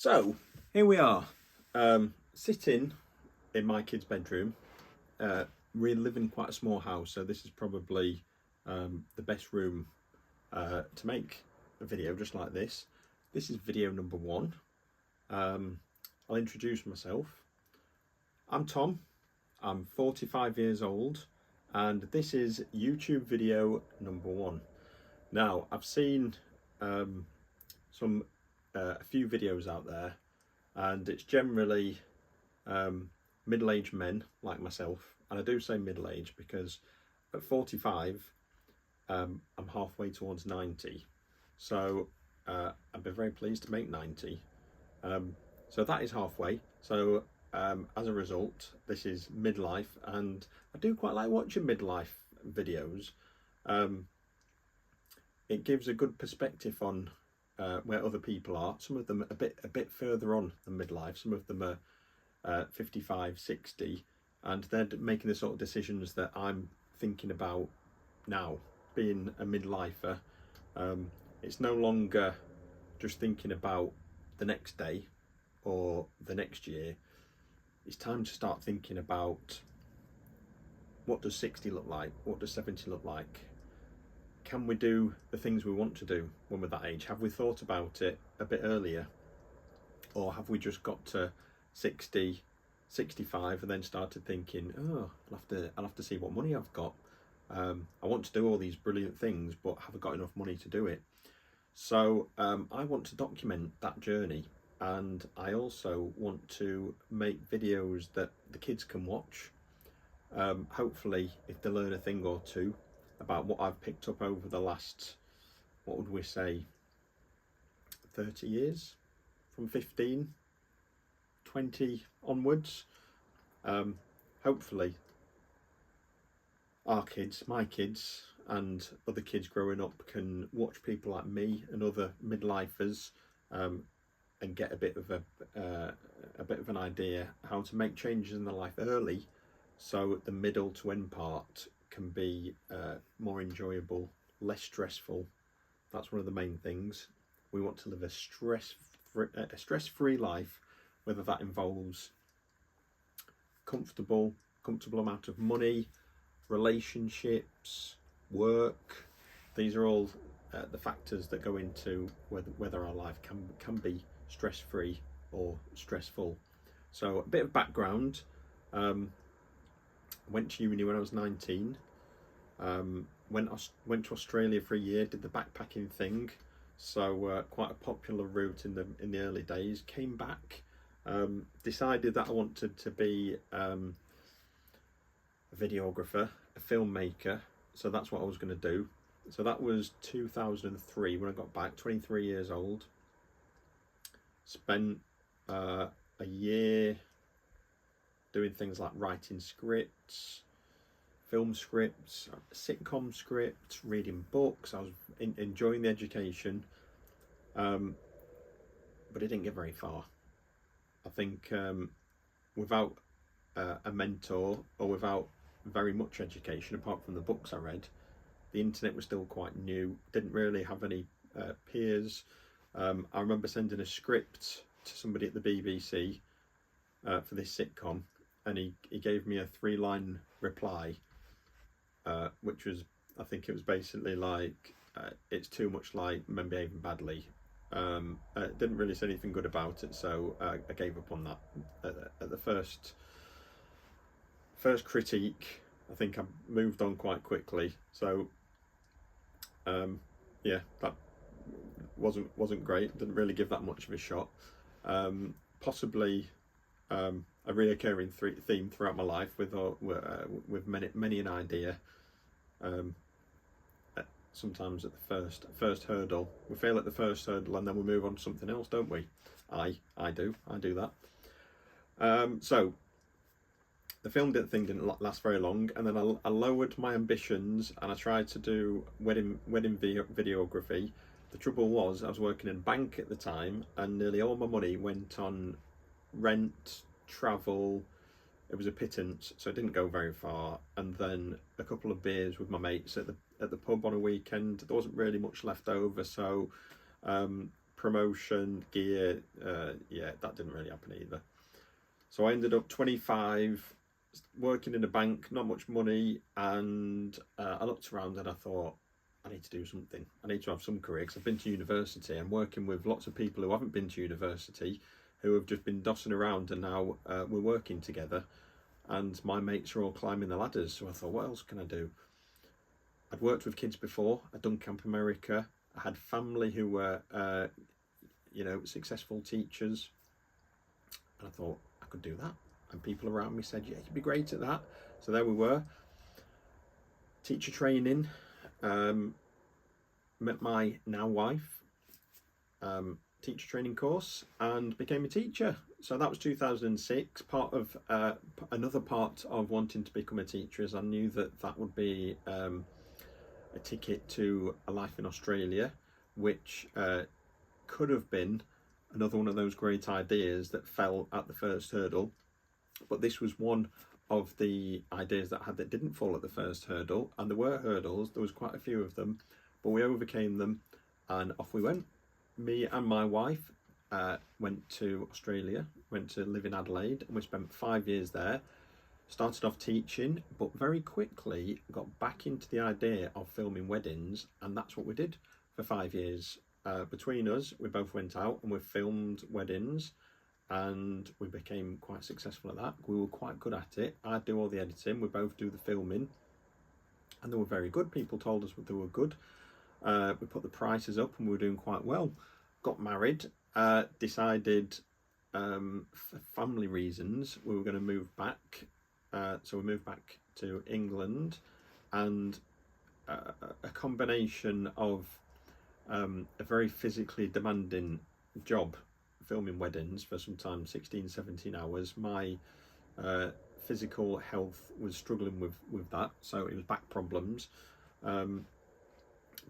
So here we are, sitting in my kid's bedroom. We live in quite a small house, so this is probably the best room to make a video just like this. This is video number one. I'll introduce myself. I'm Tom. I'm 45 years old, and this is YouTube video number one. Now, I've seen a few videos out there, and it's generally middle-aged men like myself, and I do say middle-aged because at 45 I'm halfway towards 90, so I'd be very pleased to make 90. So that is halfway. So as a result, this is midlife, and I do quite like watching midlife videos. It gives a good perspective on where other people are. Some of them a bit further on than midlife. Some of them are 55, 60, and they're making the sort of decisions that I'm thinking about now. Being a midlifer, it's no longer just thinking about the next day or the next year. It's time to start thinking about, what does 60 look like? What does 70 look like? Can we do the things we want to do when we're that age? Have we thought about it a bit earlier? Or have we just got to 60, 65 and then started thinking, oh, I'll have to see what money I've got. I want to do all these brilliant things, but have I got enough money to do it? So I want to document that journey, and I also want to make videos that the kids can watch. Hopefully, if they learn a thing or two about what I've picked up over the last, what would we say, 30 years, from 15, 20 onwards. Hopefully our kids, my kids, and other kids growing up can watch people like me and other midlifers and get a bit of an idea how to make changes in their life early, so the middle to end part can be more enjoyable, less stressful. That's one of the main things. We want to live a stress-free life, whether that involves comfortable amount of money, relationships, work. These are all the factors that go into whether our life can be stress-free or stressful. So a bit of background. Went to uni when I was 19. Went to Australia for a year, did the backpacking thing. So quite a popular route in the early days. Came back, decided that I wanted to be a videographer, a filmmaker. So that's what I was going to do. So that was 2003 when I got back, 23 years old. Spent a year doing things like writing scripts, film scripts, sitcom scripts, reading books. I was enjoying the education, but it didn't get very far. I think without a mentor, or without very much education apart from the books I read, the internet was still quite new. Didn't really have any peers. I remember sending a script to somebody at the BBC for this sitcom, and he gave me a 3-line reply, which was, I think it was basically like, it's too much like men behaving badly. Didn't really say anything good about it, so I gave up on that at the first critique. I think I moved on quite quickly. So yeah, that wasn't great. Didn't really give that much of a shot. Possibly a reoccurring theme throughout my life with many an idea. Sometimes at the first hurdle, we fail at the first hurdle, and then we move on to something else, don't we? I do that. So the film thing didn't last very long, and then I lowered my ambitions and I tried to do wedding videography. The trouble was, I was working in a bank at the time, and nearly all my money went on rent, travel. It was a pittance, so it didn't go very far. And then a couple of beers with my mates at the pub on a weekend. There wasn't really much left over, so promotion, gear, yeah, that didn't really happen either. So I ended up 25, working in a bank, not much money, and I looked around and I thought, I need to do something. I need to have some career, because I've been to university and working with lots of people who haven't been to university, who have just been dossing around, and now we're working together, and my mates are all climbing the ladders. So I thought, what else can I do? I'd worked with kids before. I'd done Camp America. I had family who were, successful teachers, and I thought I could do that. And people around me said, yeah, you'd be great at that. So there we were. Teacher training. Met my now wife. Teacher training course, and became a teacher. So that was 2006. Part of another part of wanting to become a teacher is I knew that would be a ticket to a life in Australia, which could have been another one of those great ideas that fell at the first hurdle. But this was one of the ideas that didn't fall at the first hurdle, and there were hurdles. There was quite a few of them, but we overcame them, and off we went. Me and my wife went to Australia, went to live in Adelaide, and we spent 5 years there. Started off teaching, but very quickly got back into the idea of filming weddings, and that's what we did for 5 years. Between us, we both went out and we filmed weddings, and we became quite successful at that. We were quite good at it. I'd do all the editing, we both do the filming, and they were very good. People told us they were good. We put the prices up and we were doing quite well. Got married, decided for family reasons we were going to move back. So we moved back to England, and a combination of a very physically demanding job, filming weddings for sometimes 16, 17 hours. My physical health was struggling with that, so it was back problems.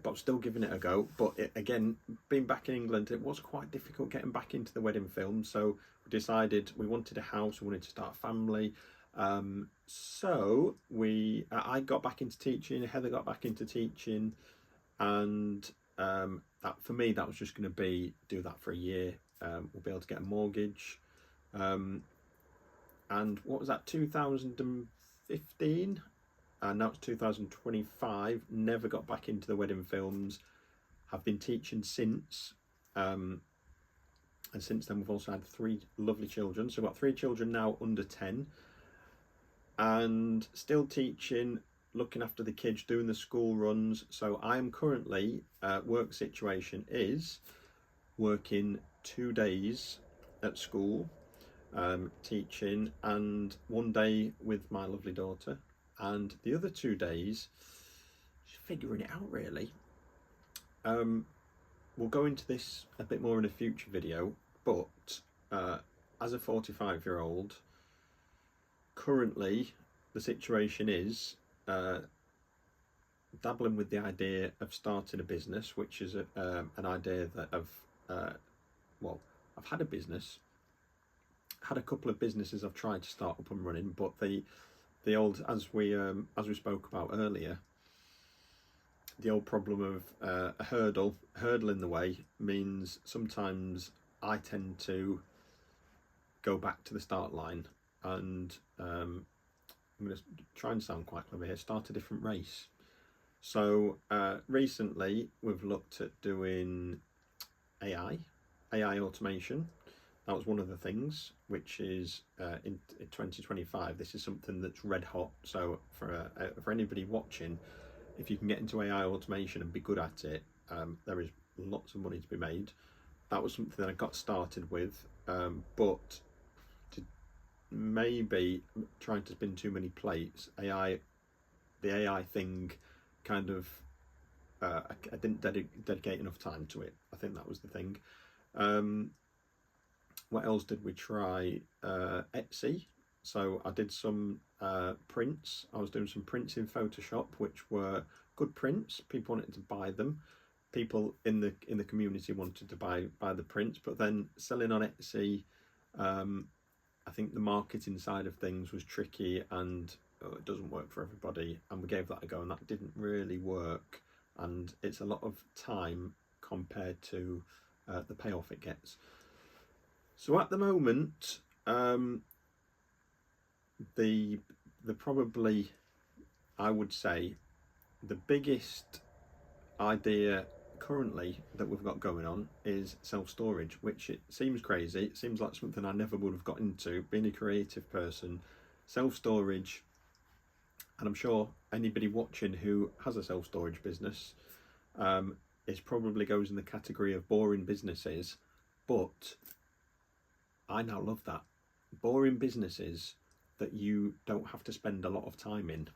But I'm still giving it a go. But again, being back in England, it was quite difficult getting back into the wedding film. So we decided we wanted a house, we wanted to start a family. So I got back into teaching, Heather got back into teaching, and that for me, that was just going to be do that for a year. We'll be able to get a mortgage. And what was that, 2015? And now it's 2025. Never got back into the wedding films. Have been teaching since. And since then, we've also had 3 lovely children. So we've got 3 children now under 10. And still teaching, looking after the kids, doing the school runs. So I am currently, work situation is working 2 days at school, teaching, and 1 day with my lovely daughter. And the other 2 days, just figuring it out really. We'll go into this a bit more in a future video, but as a 45-year-old, currently the situation is dabbling with the idea of starting a business, which is an idea that I've had a business, had a couple of businesses I've tried to start up and running, but the old, as we spoke about earlier, the old problem of a hurdle in the way means sometimes I tend to go back to the start line, and I'm going to try and sound quite clever here, start a different race. So recently we've looked at doing AI automation. That was one of the things, which is in 2025. This is something that's red hot. So for anybody watching, if you can get into AI automation and be good at it, there is lots of money to be made. That was something that I got started with, but to maybe trying to spin too many plates, the AI thing kind of, I didn't dedicate enough time to it. I think that was the thing. What else did we try? Etsy. So I did some prints. I was doing some prints in Photoshop, which were good prints. People wanted to buy them. People in the community wanted to buy the prints, but then selling on Etsy, I think the marketing side of things was tricky, and it doesn't work for everybody. And we gave that a go, and that didn't really work. And it's a lot of time compared to the payoff it gets. So at the moment, the probably, I would say, the biggest idea currently that we've got going on is self-storage, which it seems crazy. It seems like something I never would have got into, being a creative person. Self-storage, and I'm sure anybody watching who has a self-storage business is probably goes in the category of boring businesses, but I now love that. Boring businesses that you don't have to spend a lot of time in.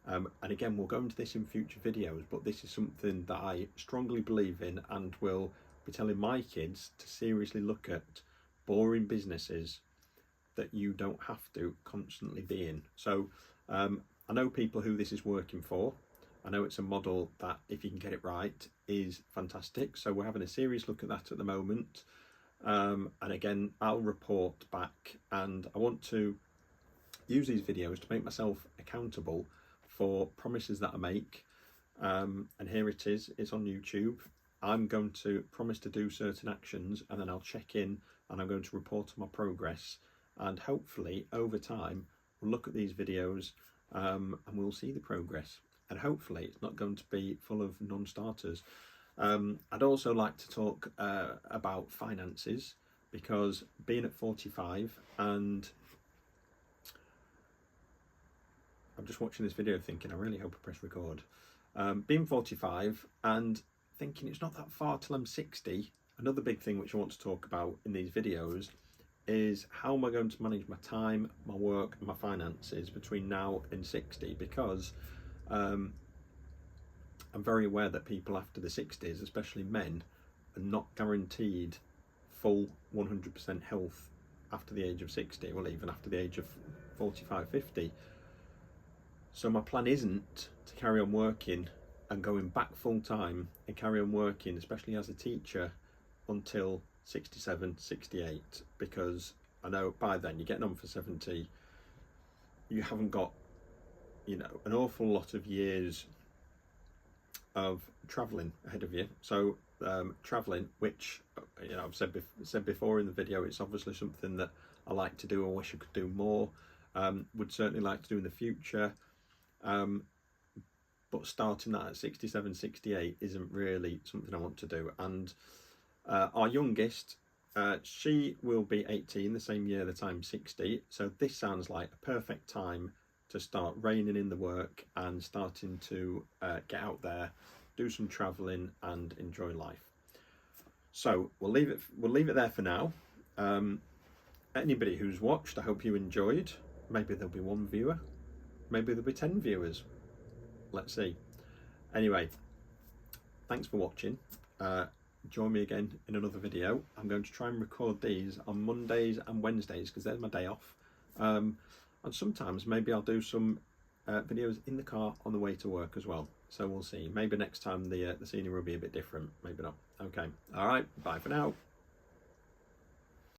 And again, we'll go into this in future videos, but this is something that I strongly believe in and will be telling my kids to seriously look at boring businesses that you don't have to constantly be in. So I know people who this is working for. I know it's a model that, if you can get it right, is fantastic. So we're having a serious look at that at the moment. And again, I'll report back, and I want to use these videos to make myself accountable for promises that I make. And here it is, it's on YouTube. I'm going to promise to do certain actions, and then I'll check in and I'm going to report on my progress. And hopefully over time, we'll look at these videos and we'll see the progress. And hopefully it's not going to be full of non-starters. I'd also like to talk about finances, because being at 45, and I'm just watching this video thinking, I really hope I press record. Being 45 and thinking it's not that far till I'm 60. Another big thing which I want to talk about in these videos is how am I going to manage my time, my work and my finances between now and 60, because I'm very aware that people after the 60s, especially men, are not guaranteed full 100% health after the age of 60, well, even after the age of 45, 50. So my plan isn't to carry on working and going back full time and carry on working, especially as a teacher, until 67, 68, because I know by then you're getting on for 70, you haven't got, you know, an awful lot of years of travelling ahead of you. So travelling, which, you know, I've said before in the video, it's obviously something that I like to do. I wish I could do more. Would certainly like to do in the future. But starting that at 67, 68 isn't really something I want to do. And our youngest, she will be 18 the same year that I'm 60. So this sounds like a perfect time to start reining in the work and starting to get out there, do some travelling and enjoy life. So we'll leave it there for now. Anybody who's watched, I hope you enjoyed. Maybe there'll be one viewer, maybe there'll be 10 viewers. Let's see. Anyway, thanks for watching. Join me again in another video. I'm going to try and record these on Mondays and Wednesdays because they're my day off. And sometimes maybe I'll do some videos in the car on the way to work as well. So we'll see. Maybe next time the scenery will be a bit different. Maybe not. Okay. All right. Bye for now.